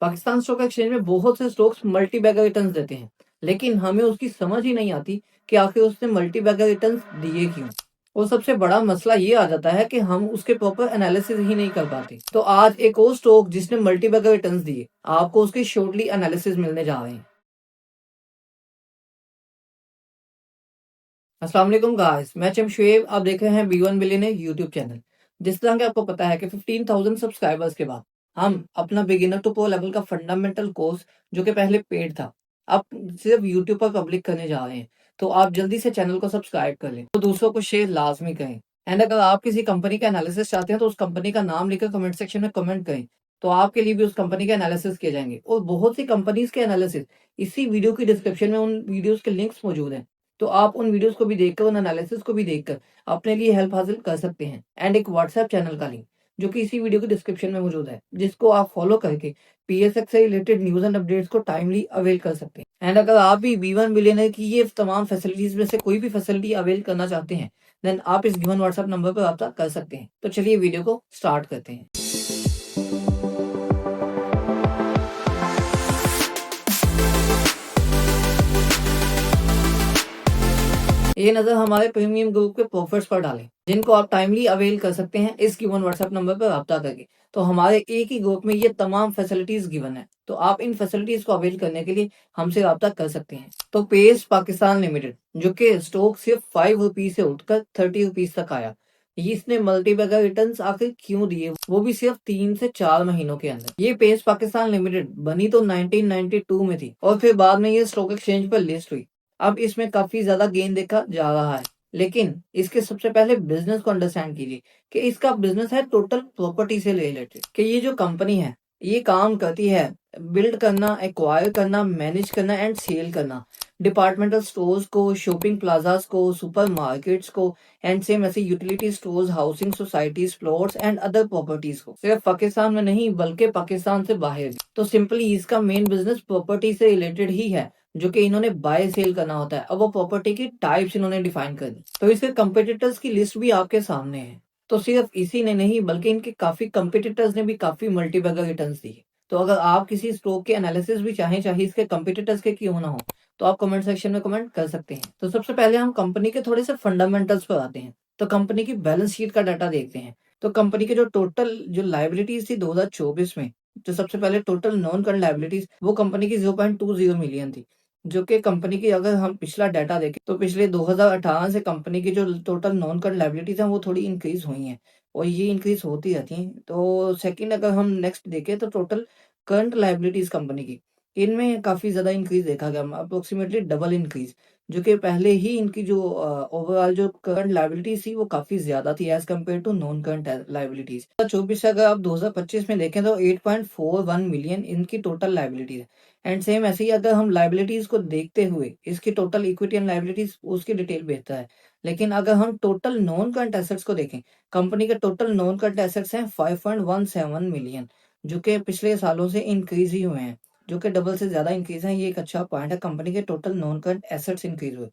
Pakistan stock exchange में बहुत से स्टॉक्स मल्टी बैगर रिटर्न्स देते हैं, लेकिन हमें उसकी समझ ही नहीं आती कि आखिर उसने मल्टी बैगर रिटर्न्स दिए क्यों। और सबसे बड़ा मसला ये आ जाता है कि हम उसके प्रॉपर एनालिसिस ही नहीं कर पाते। तो आज एक और स्टॉक जिसने मल्टी बैगर रिटर्न्स दिए, आपको उसकी शॉर्टली एनालिसिस मिलने जा रहे हैं। अस्सलाम वालेकुम गाइस, मैं शमशुएब, आप देख रहे हैं बी1 बिलियनर यूट्यूब चैनल। जिस तरह के आपको पता है कि 15,000 सब्सक्राइबर्स के बाद हम अपना बिगिनर टू प्रो लेवल का फंडामेंटल कोर्स, जो कि पहले पेड था, अब सिर्फ यूट्यूब पर पब्लिक करने जा रहे हैं। तो आप जल्दी से चैनल को सब्सक्राइब कर लें, तो दूसरों को शेयर लाजमी करें। एंड अगर आप किसी कंपनी का एनालिसिस चाहते हैं तो उस कंपनी का नाम लिखकर कमेंट सेक्शन में कमेंट करें, तो आपके लिए भी उस कंपनी के एनालिसिस किए जाएंगे। और बहुत सी कंपनीज के एनालिसिस इसी वीडियो की डिस्क्रिप्शन में उन वीडियोस के लिंक्स मौजूद हैं। तो आप उन वीडियोस को भी देखकर, उन एनालिसिस को भी देखकर अपने लिए हेल्प हासिल कर सकते हैं। एंड एक व्हाट्सएप चैनल का लिंक जो कि इसी वीडियो के डिस्क्रिप्शन में मौजूद है, जिसको आप फॉलो करके पीएसएक्स से रिलेटेड न्यूज़ एंड अपडेट्स को टाइमली अवेल कर सकते हैं। एंड अगर आप भी बी1 बिलियनर की ये तमाम फैसिलिटीज में से कोई भी फैसिलिटी अवेल करना चाहते हैं, देन आप इस गिवन व्हाट्सएप नंबर पर रब्ता कर सकते हैं। तो चलिए वीडियो को स्टार्ट करते हैं। ये नजर हमारे प्रीमियम ग्रुप के प्रॉफिट्स पर डालें, जिनको आप टाइमली अवेल कर सकते हैं इस गिवन व्हाट्सएप नंबर पर रब्ता करके। तो हमारे एक ही ग्रुप में ये तमाम फैसिलिटीज गिवन है, तो आप इन फैसिलिटीज को अवेल करने के लिए हमसे रब्ता कर सकते हैं। तो पेस पाकिस्तान लिमिटेड, जो कि स्टॉक सिर्फ 5 रुपीज से उठकर 30 रुपीज तक आया, इसने मल्टीबैगर रिटर्न्स आखिर क्यों दिए, वो भी सिर्फ 3 से 4 महीनों के अंदर। ये पेस पाकिस्तान लिमिटेड बनी तो 1992 में थी और फिर बाद में ये स्टॉक एक्सचेंज पर लिस्ट हुई। अब इसमें काफी ज्यादा गेन देखा जा रहा है, लेकिन इसके सबसे पहले बिजनेस को अंडरस्टैंड कीजिए कि इसका बिजनेस है टोटल प्रॉपर्टी से रिलेटेड। कि ये जो कंपनी है, ये काम करती है बिल्ड करना, एक्वायर करना, मैनेज करना एंड सेल करना डिपार्टमेंटल स्टोर्स को, शॉपिंग प्लाजास को, सुपर मार्केट्स को एंड सेम ऐसे utility stores, housing societies, plots and other properties को। सिर्फ पाकिस्तान में नहीं बल्कि पाकिस्तान से बाहर भी। तो सिंपली इसका मेन बिजनेस प्रॉपर्टी से रिलेटेड ही है, जो कि इन्होंने बाय सेल करना होता है। अब वो प्रॉपर्टी की टाइप्स इन्होंने डिफाइन कर दी। तो इसके कंपेटिटर्स की लिस्ट भी आपके सामने है। तो सिर्फ इसी ने नहीं बल्कि इनके काफी कंपेटिटर्स ने भी काफी मल्टीबैगर रिटर्न्स दिए। तो अगर आप किसी स्टॉक के एनालिसिस भी चाहे इसके कंपेटिटर्स के क्यों ना हो, तो आप कमेंट सेक्शन में कमेंट कर सकते हैं। तो सबसे पहले हम कंपनी के थोड़े से फंडामेंटल्स पर आते हैं। तो कंपनी की बैलेंस शीट का डाटा देखते हैं। तो कंपनी के जो टोटल जो लाइबिलिटीज थी 2024 में, जो सबसे पहले टोटल नॉन करंट लाइबिलिटीज, वो कंपनी की 0.20 मिलियन थी। जो कि कंपनी की, अगर हम पिछला डाटा देखें तो पिछले 2018 से कंपनी की जो टोटल नॉन करंट लाइबिलिटीज हैं वो थोड़ी इंक्रीज हुई हैं, और ये इंक्रीज होती रहती हैं। तो सेकंड, अगर हम नेक्स्ट देखें तो टोटल करंट लाइबिलिटीज कंपनी की, इनमें काफी ज्यादा इंक्रीज देखा गया, अप्रोक्सीमेटली डबल इंक्रीज। जो कि पहले ही इनकी जो ओवरऑल जो करंट लाइबिलिटीज थी वो काफी ज्यादा थी as compare to non current liabilities. 2024 से अगर आप 2025 में देखें तो 8.41 मिलियन इनकी टोटल लाइबिलिटीज है। एंड सेम ऐसे ही अगर हम लाइबिलिटीज को देखते हुए इसकी टोटल इक्विटी एंड लाइबिलिटीज उसकी डिटेल बेहतर है। लेकिन अगर हम टोटल नॉन करंट एसेट्स को देखें, कंपनी के टोटल नॉन करंट एसेट्स हैं 5.17 मिलियन, जो कि पिछले सालों से इंक्रीज ही हुए हैं, जो कि डबल से ज्यादा इंक्रीज है। ये एक अच्छा पॉइंट है, कंपनी के total non current assets increase हुए।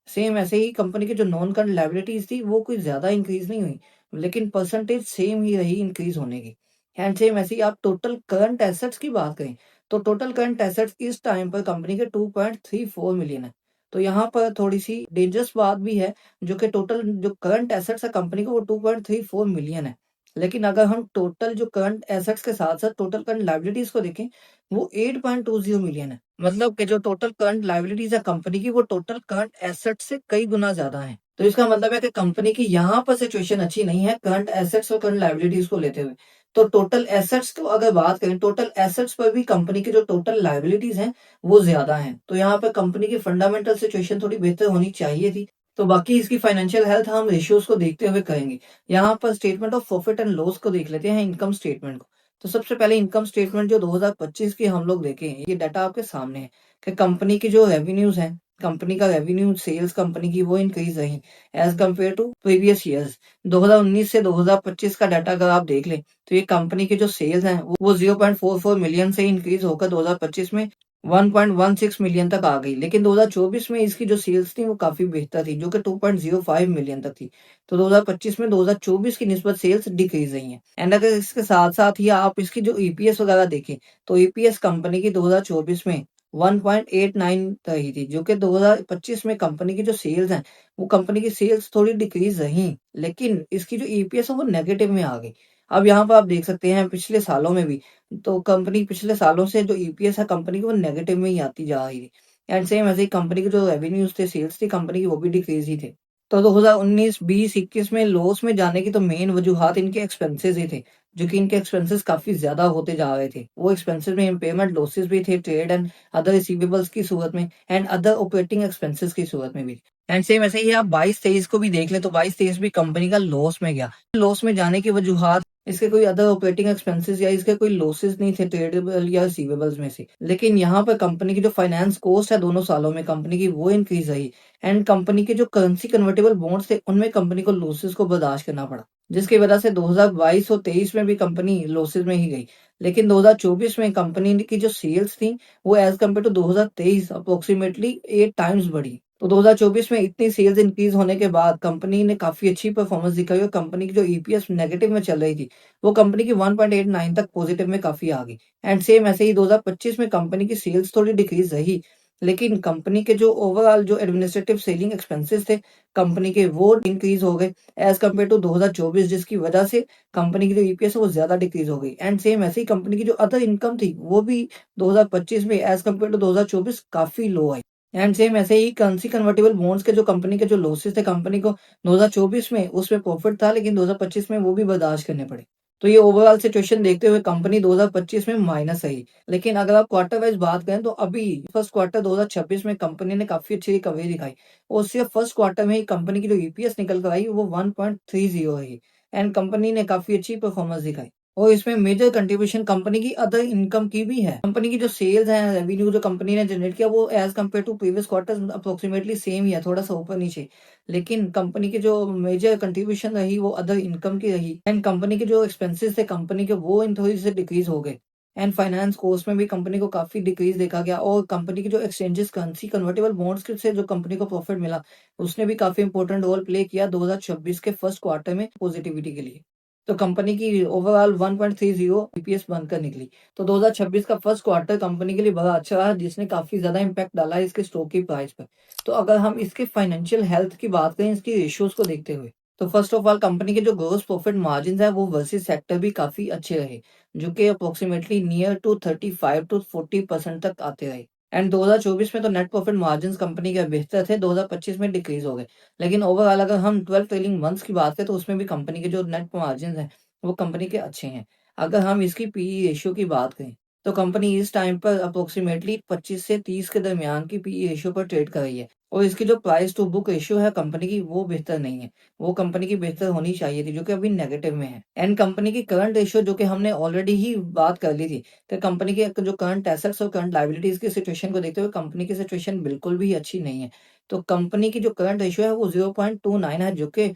सेम ऐसे ही कंपनी की जो नॉन करंट लाइबिलिटीज थी वो कोई ज्यादा इंक्रीज नहीं हुई, लेकिन परसेंटेज सेम ही रही इंक्रीज होने की। एंड सेम ऐसे ही आप टोटल करंट एसेट्स की बात करें तो टोटल करंट एसेट्स इस टाइम पर कंपनी के 2.34 मिलियन है। तो यहाँ पर थोड़ी सी डेंजरस बात भी है, जो कि टोटल जो करंट एसेट्स है कंपनी को वो 2.34 मिलियन है। लेकिन अगर हम टोटल जो करंट एसेट्स के साथ साथ टोटल करंट लाइबिलिटीज को देखें, वो 8.20 मिलियन है। मतलब कि जो टोटल करंट लाइबिलिटीज है कंपनी की, वो टोटल करंट एसेट्स से कई गुना ज्यादा है। तो इसका मतलब है कि कंपनी की यहाँ पर सिचुएशन अच्छी नहीं है करंट एसेट्स और करंट लाइबिलिटीज को लेते हुए। तो टोटल एसेट्स को अगर बात करें, टोटल एसेट्स पर भी कंपनी की जो टोटल लाइबिलिटीज हैं वो ज्यादा हैं। तो यहाँ पे कंपनी की फंडामेंटल सिचुएशन थोड़ी बेहतर होनी चाहिए थी। तो बाकी इसकी फाइनेंशियल हेल्थ हम रेशियोज को देखते हुए करेंगे। यहाँ पर statement of profit and loss को देख लेते हैं, इनकम स्टेटमेंट को। तो सबसे पहले इनकम स्टेटमेंट जो 2025 की हम लोग देखें, ये डाटा आपके सामने है कि कंपनी की जो रेवेन्यूज हैं, कंपनी का रेवेन्यू सेल्स कंपनी की वो इंक्रीज रही as compare to previous years. 2019 से 2025 का डाटा अगर आप देख लें तो ये कंपनी की जो सेल्स हैं वो 0.44 मिलियन से इंक्रीज होकर 2025 में 1.16 मिलियन तक आ गई। लेकिन 2024 में इसकी जो सेल्स थी वो काफ़ी बेहतर थी, जो कि 2.05 मिलियन तक थी। तो 2025 में 2024 की निस्बत सेल्स डिक्रीज़ रही हैं। एंड अगर इसके साथ-साथ ही आप इसकी जो ईपीएस वगैरह देखें, तो ईपीएस कंपनी की 2024 में 1.89 रही थी, जो कि 2025 में कंपनी की जो सेल्स हैं, वो कंपनी की सेल्स थोड़ी डिक्रीज़ रहीं, लेकिन इसकी जो ईपीएस है वो नेगेटिव में आ गई। अब यहाँ पर आप देख सकते हैं पिछले सालों में भी तो कंपनी पिछले सालों से जो ईपीएस है कंपनी की वो नेगेटिव में ही आती जा रही थी। एंड सेम ऐसे ही कंपनी के जो रेवेन्यूज़ थे, सेल्स थी कंपनी की वो भी डिक्रीज़ ही थे। तो 2019, 20, 21 में लॉस में जाने की तो मेन वजूहात इनके एक्सपेंसेस ही थे, जो कि इनके एक्सपेंसेस काफ़ी ज़्यादा होते जा रहे थे। वो एक्सपेंसेस में इम्पेयरमेंट लॉसेस भी थे, ट्रेड एंड अदर रिसीवेबल्स की सूरत में एंड अदर ऑपरेटिंग एक्सपेंसेस की सूरत में भी। एंड सेम ऐसे ही आप 22-23 को भी देख लें तो 22-23 भी कंपनी का लॉस में गया। लॉस में जाने की वजूहात इसके कोई अदर ऑपरेटिंग एक्सपेंसेस या इसके कोई लॉसेस नहीं थे ट्रेडेबल या रिसीवेबल्स में से। लेकिन यहाँ पर कंपनी की जो फाइनेंस कॉस्ट है दोनों सालों में कंपनी की वो इंक्रीज रही एंड कंपनी के जो करेंसी कन्वर्टेबल बॉन्ड्स थे उनमें कंपनी को लॉसेस को बर्दाश्त करना पड़ा। जिसकी वजह से 2022 और 23 में भी कंपनी लॉसेस में ही गई। लेकिन 2024 में कंपनी की जो सेल्स थी वो as compare to 2023 approximately 8 times बढ़ी। तो 2024 में इतनी सेल्स इंक्रीज़ होने के बाद कंपनी ने काफ़ी अच्छी परफ़ॉर्मेंस दिखाई और कंपनी की जो ईपीएस नेगेटिव में चल रही थी, वो कंपनी की 1.89 तक पॉज़िटिव में काफ़ी आ गई। एंड सेम ऐसे ही 2025 में कंपनी की सेल्स थोड़ी डिक्रीज़ रही, लेकिन कंपनी के जो ओवरऑल जो एडमिनिस्ट्रेटिव सेलिंग एक्सपेंसेस थे, कंपनी के वो इंक्रीज़ हो गए एज़ कम्पेयर टू 2024 जिसकी वजह से कंपनी की जो ईपीएस है वो ज़्यादा डिक्रीज़ हो गई। एंड सेम ऐसे ही कंपनी की जो अदर इनकम थी, वो भी 2025 में एज़ कम्पेयर टू 2024 काफ़ी लो आई। एंड सेम ऐसे ही करेंसी कन्वर्टिबल बॉन्ड्स के जो कंपनी के जो लॉसेस थे कंपनी को 2024 में उसमें प्रॉफिट था लेकिन 2025 में वो भी बर्दाश्त करने पड़े। तो ये ओवरऑल सिचुएशन देखते हुए कंपनी 2025 में माइनस रही। लेकिन अगर आप क्वार्टर वाइज़ बात करें तो अभी फर्स्ट क्वार्टर 2026 में कंपनी ने काफ़ी अच्छी रिकवरी दिखाई और सिर्फ फर्स्ट क्वार्टर में ही कंपनी की जो ईपीएस निकल कर आई वो 1.30 रही एंड कंपनी ने काफ़ी अच्छी परफॉर्मेंस दिखाई। और इसमें मेजर कंट्रीब्यूशन कंपनी की अदर इनकम की भी है। कंपनी की जो सेल्स है, रेवेन्यू जो कंपनी ने जनरेट किया वो as compare to previous quarters approximately same ही है, थोड़ा-सा ऊपर-नीचे। लेकिन कंपनी की जो मेजर कंट्रीब्यूशन रही वो अदर इनकम की रही एंड कंपनी के जो एक्सपेंसेस थे कंपनी के वो इन थोड़ी से डिक्रीज़ हो गए। एंड फाइनेंस कॉस्ट में भी कंपनी को काफ़ी डिक्रीज़ देखा गया और कंपनी की जो एक्सचेंजेस करेंसी कन्वर्टिबल बॉन्ड्स के से जो कंपनी को प्रॉफिट मिला, उसने भी काफ़ी इंपॉर्टेंट रोल प्ले किया 2026 के फर्स्ट क्वार्टर में पॉजिटिविटी के लिए। तो कंपनी की ओवरऑल 1.30 ईपीएस बनकर निकली। तो 2026 का फर्स्ट क्वार्टर कंपनी के लिए बड़ा अच्छा रहा जिसने काफ़ी ज़्यादा इम्पैक्ट डाला है इसके स्टॉक की प्राइस पर। तो अगर हम इसके फाइनेंशियल हेल्थ की बात करें इसकी रेशियोज़ को देखते हुए, तो फर्स्ट ऑफ ऑल कंपनी के जो ग्रॉस प्रॉफिट मार्जिन्स हैं वो वर्सेस सेक्टर भी काफ़ी अच्छे रहे, जो कि अप्रॉक्सिमेटली नियर टू 35 टू 40% तक आते रहे। एंड 2024 में तो नेट प्रॉफिट मार्जिन्स कंपनी के बेहतर थे, 2025 में डिक्रीज़ हो गए। लेकिन ओवरऑल अगर हम 12 ट्रेलिंग मंथ्स की बात करें तो उसमें भी कंपनी के जो नेट मार्जिन्स हैं, वो कंपनी के अच्छे हैं। अगर हम इसकी पीई रेशियो की बात करें, तो कंपनी इस टाइम पर अप्रॉक्सिमेटली 25 से 30 के दरमियान की पीई रेशियो पर ट्रेड कर रही है और इसकी जो प्राइस टू बुक रेशियो है कंपनी की वो बेहतर नहीं है। वो कंपनी की बेहतर होनी चाहिए थी जो कि अभी नेगेटिव में है। एंड कंपनी की करंट रेशियो जो कि हमने ऑलरेडी ही बात कर ली थी कि कंपनी के जो करंट एसेट्स और करंट लायबिलिटीज़ की सिचुएशन को देखते हुए कंपनी की सिचुएशन बिल्कुल भी अच्छी नहीं है। तो कंपनी की जो करंट रेशियो है वो 0.29 है जो कि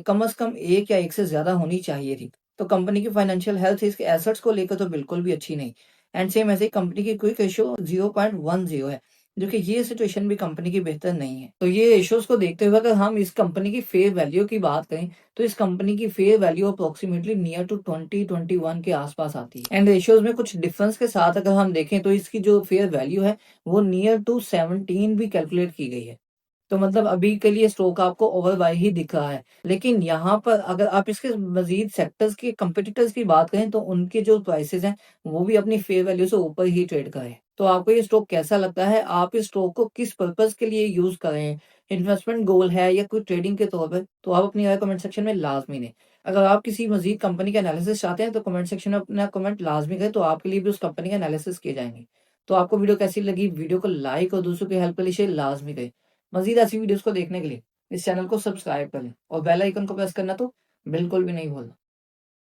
कम से कम 1 या 1 से ज़्यादा होनी चाहिए थी। तो कंपनी की फाइनेंशियल हेल्थ इसके एसेट्स को लेकर तो बिल्कुल भी अच्छी नहीं। एंड सेम ऐसे ही कंपनी की क्विक रेशियो 0.10 है, जो कि ये सिचुएशन भी कंपनी की बेहतर नहीं है। तो ये रेशियोज़ को देखते हुए अगर हम इस कंपनी की फेयर वैल्यू की बात करें, तो इस कंपनी की fair value approximately near to 20-21 के आस-पास आती है। एंड रेशियोज़ में कुछ डिफरेंस के साथ अगर हम देखें तो इसकी जो फेयर वैल्यू है, वो नियर टू 17 भी कैलकुलेट की गई है। तो मतलब अभी के लिए स्टॉक आपको ओवर बाय ही दिख रहा है। लेकिन यहाँ पर अगर आप इसके मज़ीद सेक्टर्स के कॉम्पिटिटर्स की बात करें तो उनके जो प्राइसेज़ हैं, वो भी अपनी फेयर वैल्यू से ऊपर ही ट्रेड कर रहे हैं। तो आपको ये स्टॉक कैसा लगता है? आप इस स्टॉक को किस पर्पज़ के लिए यूज़ कर रहे हैं? इन्वेस्टमेंट गोल है या कोई ट्रेडिंग के तौर पर? तो आप अपनी राय कमेंट सेक्शन में लाज़मी दें। अगर आप किसी मज़ीद कंपनी का एनालिसिस चाहते हैं तो कमेंट सेक्शन में अपना कमेंट लाज़मी करें, तो आपके लिए भी उस कंपनी का एनालिसिस किए जाएँगे। तो आपको वीडियो कैसी लगी? वीडियो को लाइक और दूसरों की हेल्प के लिए शेयर लाज़मी करें। मज़ीद ऐसी वीडियोज़ को देखने के लिए इस चैनल को सब्सक्राइब कर लें और बेल आइकन को प्रेस करना तो बिल्कुल भी नहीं भूलना।